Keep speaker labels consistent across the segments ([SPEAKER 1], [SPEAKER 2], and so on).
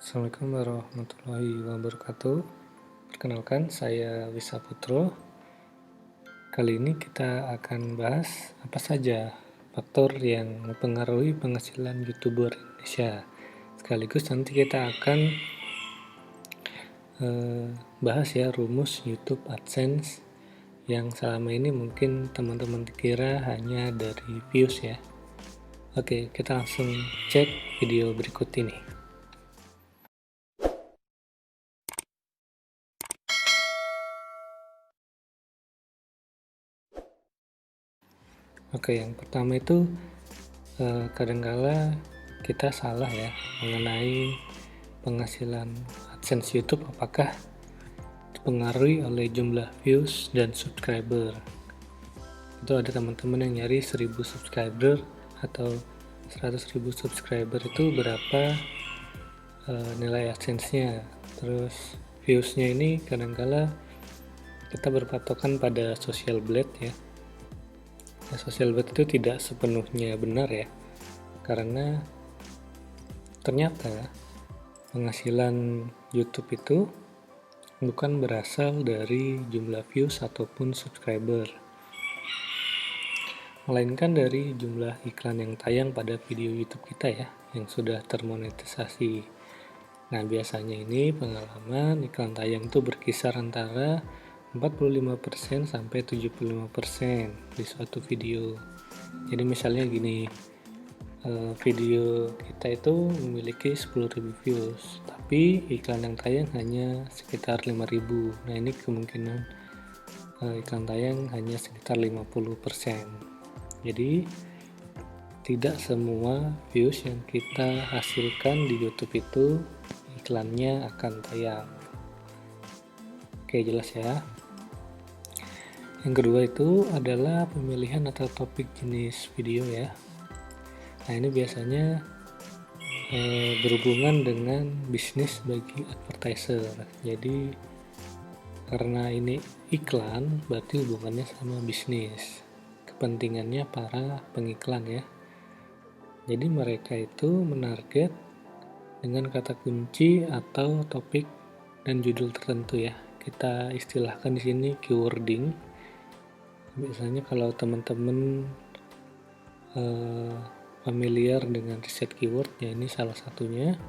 [SPEAKER 1] Assalamualaikum warahmatullahi wabarakatuh. Perkenalkan, saya Wisa Putro. Kali ini kita akan bahas apa saja faktor yang mempengaruhi penghasilan YouTuber Indonesia. Sekaligus nanti kita akan bahas ya rumus YouTube AdSense yang selama ini mungkin teman-teman kira hanya dari views ya. Oke, kita langsung cek video berikut ini. Oke, yang pertama itu kadangkala kita salah ya mengenai penghasilan AdSense YouTube, apakah dipengaruhi oleh jumlah views dan subscriber. Itu ada teman-teman yang nyari 1000 subscriber atau 100.000 subscriber itu berapa nilai AdSense-nya. Terus views-nya ini kadangkala kita berpatokan pada social blade ya. Social blade itu tidak sepenuhnya benar ya, karena ternyata penghasilan YouTube itu bukan berasal dari jumlah views ataupun subscriber, melainkan dari jumlah iklan yang tayang pada video YouTube kita ya, yang sudah termonetisasi. Nah, biasanya ini pengalaman iklan tayang itu berkisar antara 45% sampai 75% di suatu video. Jadi misalnya gini, video kita itu memiliki 10.000 views, tapi iklan yang tayang hanya sekitar 5.000. Nah, ini kemungkinan iklan tayang hanya sekitar 50%. Jadi tidak semua views yang kita hasilkan di YouTube itu iklannya akan tayang. Oke, jelas ya. Yang kedua itu adalah pemilihan atau topik jenis video ya. Nah, ini biasanya berhubungan dengan bisnis bagi advertiser. Jadi karena ini iklan, berarti hubungannya sama bisnis, kepentingannya para pengiklan ya. Jadi mereka itu menarget dengan kata kunci atau topik dan judul tertentu ya. Kita istilahkan di sini keywording. Biasanya kalau teman-teman familiar dengan riset keyword ya, ini salah satunya.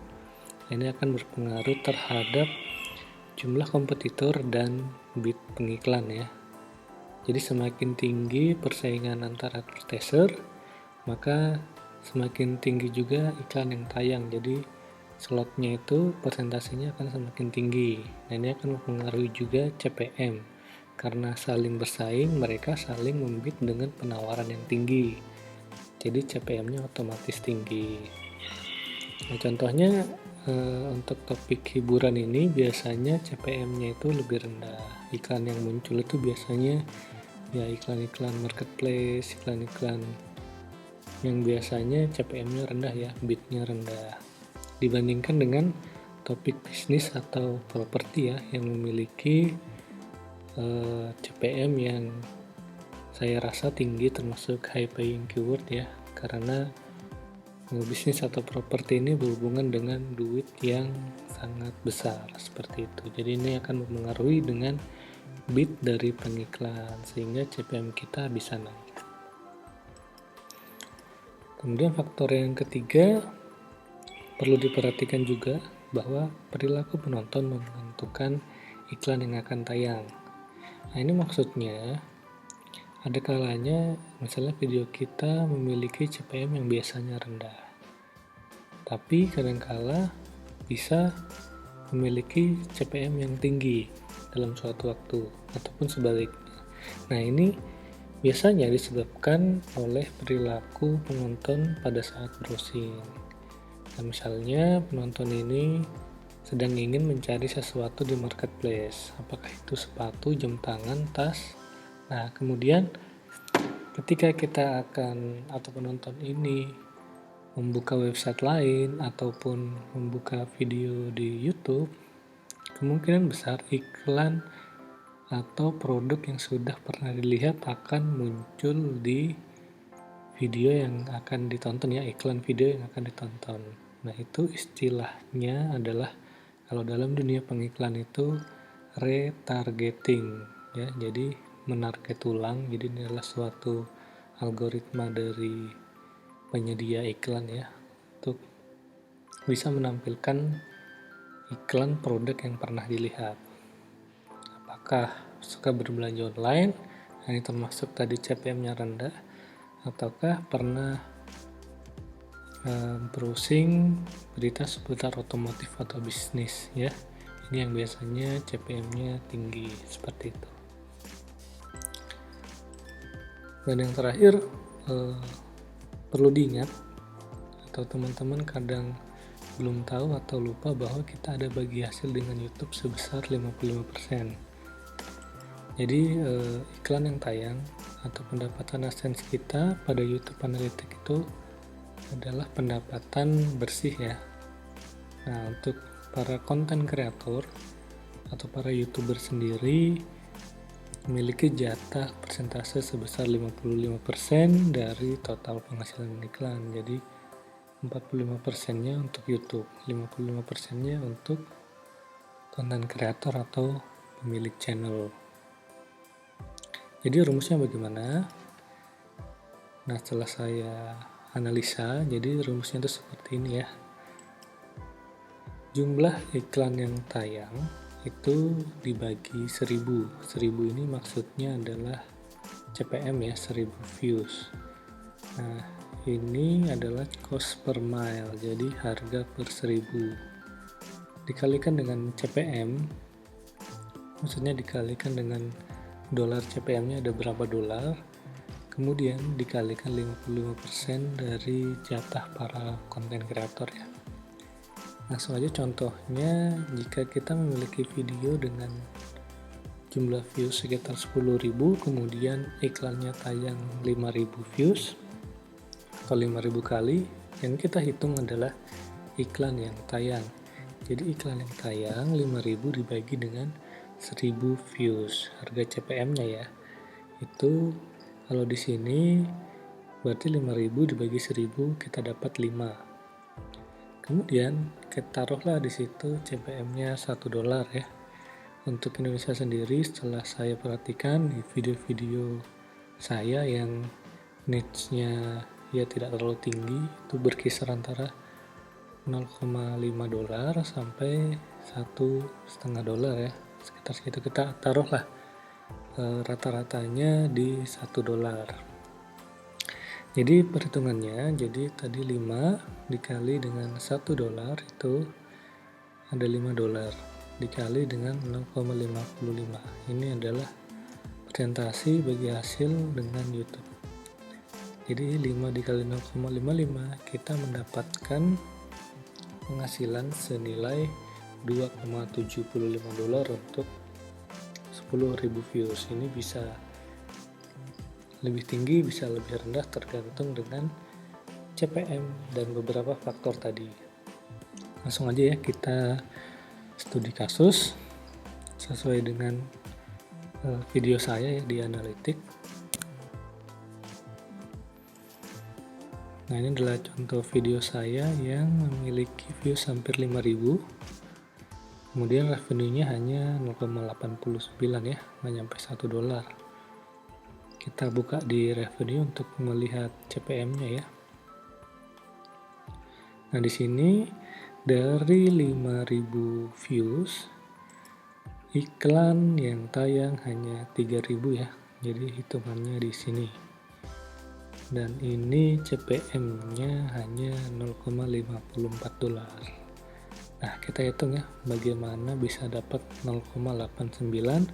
[SPEAKER 1] Ini akan berpengaruh terhadap jumlah kompetitor dan bid pengiklan ya. Jadi semakin tinggi persaingan antar advertiser, maka semakin tinggi juga iklan yang tayang. Jadi slotnya itu persentasenya akan semakin tinggi. Nah, ini akan mempengaruhi juga CPM. Karena saling bersaing, mereka saling membid dengan penawaran yang tinggi. Jadi CPM-nya otomatis tinggi. Nah, contohnya untuk topik hiburan ini biasanya CPM-nya itu lebih rendah. Iklan yang muncul itu biasanya ya iklan-iklan marketplace, iklan-iklan yang biasanya CPM-nya rendah ya, bid-nya rendah. Dibandingkan dengan topik bisnis atau properti ya yang memiliki CPM yang saya rasa tinggi, termasuk high paying keyword ya, karena bisnis atau properti ini berhubungan dengan duit yang sangat besar seperti itu. Jadi ini akan mempengaruhi dengan bid dari pengiklan sehingga CPM kita bisa naik. Kemudian faktor yang ketiga perlu diperhatikan juga bahwa perilaku penonton menentukan iklan yang akan tayang. Nah, ini maksudnya ada kalanya misalnya video kita memiliki CPM yang biasanya rendah, tapi kadangkala bisa memiliki CPM yang tinggi dalam suatu waktu ataupun sebaliknya. Nah, ini biasanya disebabkan oleh perilaku penonton pada saat browsing. Nah, misalnya penonton ini sedang ingin mencari sesuatu di marketplace, apakah itu sepatu, jam tangan, tas. Nah, kemudian ketika kita akan atau penonton ini membuka website lain ataupun membuka video di YouTube, kemungkinan besar iklan atau produk yang sudah pernah dilihat akan muncul di video yang akan ditonton ya, iklan video yang akan ditonton. Nah, itu istilahnya adalah kalau dalam dunia pengiklan itu retargeting ya. Jadi menarget ulang. Jadi ini adalah suatu algoritma dari penyedia iklan ya untuk bisa menampilkan iklan produk yang pernah dilihat. Apakah suka berbelanja online? Nah, ini termasuk tadi CPM-nya rendah, ataukah pernah browsing berita seputar otomotif atau bisnis ya. Ini yang biasanya CPM-nya tinggi seperti itu. Dan yang terakhir perlu diingat atau teman-teman kadang belum tahu atau lupa bahwa kita ada bagi hasil dengan YouTube sebesar 55%. Jadi iklan yang tayang atau pendapatan AdSense kita pada YouTube Analytics itu adalah pendapatan bersih ya. Nah, untuk para konten kreator atau para YouTuber sendiri memiliki jatah persentase sebesar 55% dari total penghasilan iklan. Jadi 45%-nya untuk YouTube, 55%-nya untuk konten kreator atau pemilik channel. Jadi rumusnya bagaimana? Nah, setelah saya analisa, jadi rumusnya itu seperti ini ya. Jumlah iklan yang tayang itu dibagi 1000. 1000 ini maksudnya adalah CPM ya, 1000 views. Nah, ini adalah cost per mile, jadi harga per 1000. Dikalikan dengan CPM, maksudnya dikalikan dengan dolar CPM-nya ada berapa dolar, kemudian dikalikan 55% dari jatah para konten kreator ya. Langsung aja contohnya, jika kita memiliki video dengan jumlah views sekitar 10.000, kemudian iklannya tayang 5.000 views atau 5.000 kali, yang kita hitung adalah iklan yang tayang. Jadi iklan yang tayang 5.000 dibagi dengan 1.000 views, harga CPM-nya ya. Itu kalau di sini berarti 5.000 dibagi 1.000 kita dapat 5. Kemudian kita taruhlah di situ CPM-nya $1 ya. Untuk Indonesia sendiri, setelah saya perhatikan di video-video saya yang niche-nya ya tidak terlalu tinggi, itu berkisar antara $0,5 sampai $1,5 ya. Sekitar segitu, kita taruhlah rata-ratanya di $1. Jadi perhitungannya, jadi tadi 5 dikali dengan $1 itu ada $5 dikali dengan 0,55. Ini adalah presentasi bagi hasil dengan YouTube. Jadi 5 dikali 0,55 kita mendapatkan penghasilan senilai $2,75 untuk 10.000 views. Ini bisa lebih tinggi, bisa lebih rendah tergantung dengan CPM dan beberapa faktor tadi. Langsung aja ya kita studi kasus sesuai dengan video saya ya di Analytics. Nah, ini adalah contoh video saya yang memiliki views hampir 5.000. Kemudian revenue-nya hanya 0,89 ya, nggak nyampe $1. Kita buka di revenue untuk melihat CPM-nya ya. Nah, di sini dari 5.000 views, iklan yang tayang hanya 3.000 ya. Jadi hitungannya di sini. Dan ini CPM-nya hanya $0,54. Nah, kita hitung ya bagaimana bisa dapat 0,89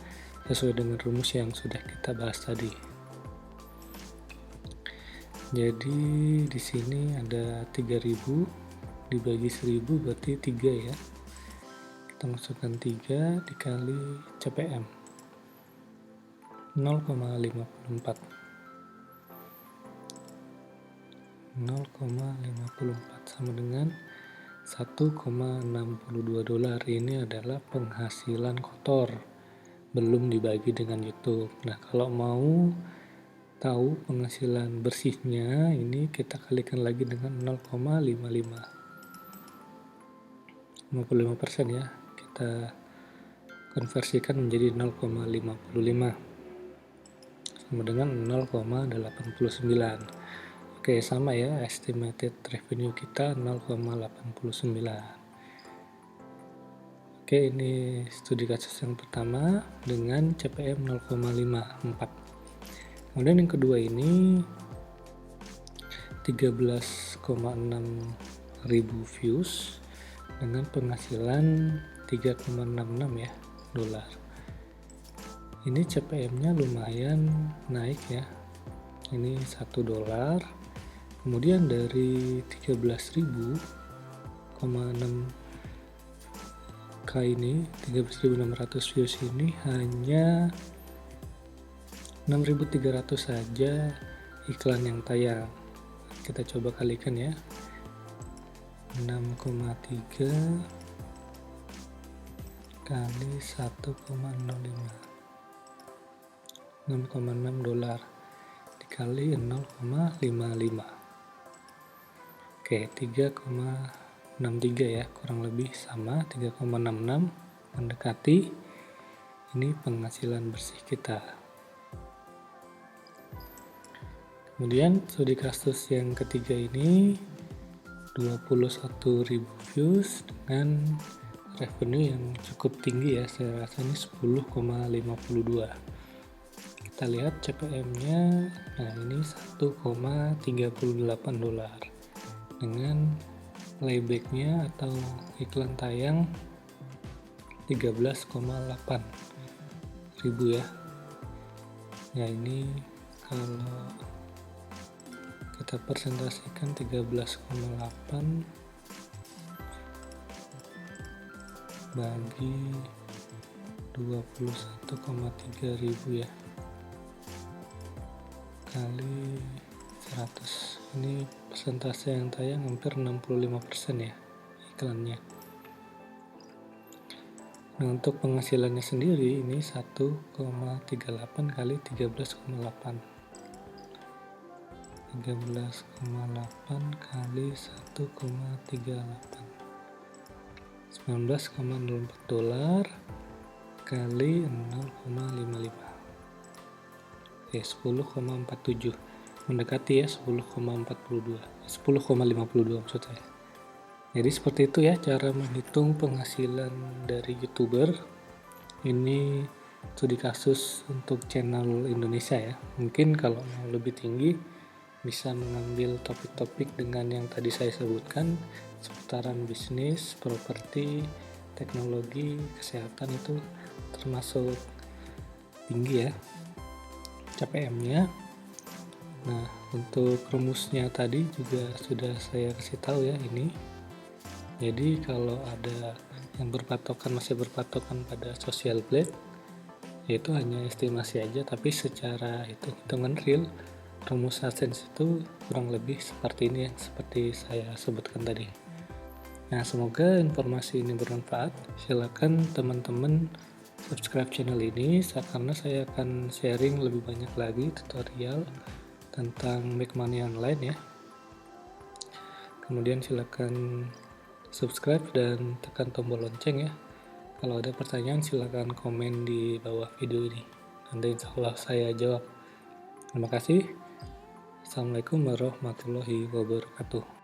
[SPEAKER 1] sesuai dengan rumus yang sudah kita bahas tadi. Jadi di sini ada 3.000 dibagi 1.000 berarti 3 ya. Kita masukkan 3 dikali CPM 0,54 sama dengan $1,62. Ini adalah penghasilan kotor, belum dibagi dengan YouTube. Nah, kalau mau tahu penghasilan bersihnya, ini kita kalikan lagi dengan 0,55. 55% ya, kita konversikan menjadi 0,55 sama dengan 0,89. Oke, sama ya, estimated revenue kita 0,89. Oke, ini studi kasus yang pertama dengan CPM 0,54. Kemudian yang kedua ini 13,6 ribu views dengan penghasilan 3,66 ya dolar. Ini CPM-nya lumayan naik ya. Ini 1 dolar. Kemudian dari 13.000,6 ini 13.600 views ini hanya 6.300 saja iklan yang tayang. Kita coba kalikan ya, 6,3 kali 1,05, 6,6 dolar dikali 0,55. Oke, 3,63 ya, kurang lebih sama, 3,66, mendekati. Ini penghasilan bersih kita. Kemudian studi kasus yang ketiga ini 21.000 views dengan revenue yang cukup tinggi ya, saya rasa ini 10,52. Kita lihat CPM-nya, nah ini 1,38 dolar dengan playback-nya atau iklan tayang 13,8 ribu ya. Ya ini kalau kita presentasikan 13,8 bagi 21,3 ribu ya, kali 100. Ini persentase yang tayang hampir 65% ya iklannya. Nah, untuk penghasilannya sendiri ini 1,38 kali 13,8. 13,8 kali 1,38. 19,04 dolar kali 0,55. Oke, 10,47. Mendekati ya, 10,52 maksud saya. Jadi seperti itu ya cara menghitung penghasilan dari YouTuber. Ini studi kasus untuk channel Indonesia ya. Mungkin kalau mau lebih tinggi bisa mengambil topik-topik dengan yang tadi saya sebutkan seputaran bisnis, properti, teknologi, kesehatan, itu termasuk tinggi ya CPM-nya. Nah, untuk rumusnya tadi juga sudah saya kasih tahu ya ini. Jadi kalau ada yang masih berpatokan pada social blade, yaitu hanya estimasi aja, tapi secara hitungan real rumus AdSense itu kurang lebih seperti ini ya, seperti saya sebutkan tadi. Nah, semoga informasi ini bermanfaat. Silakan teman-teman subscribe channel ini karena saya akan sharing lebih banyak lagi tutorial tentang make money online ya. Kemudian silakan subscribe dan tekan tombol lonceng ya. Kalau ada pertanyaan silakan komen di bawah video ini. Nanti insya Allah saya jawab. Terima kasih. Assalamualaikum warahmatullahi wabarakatuh.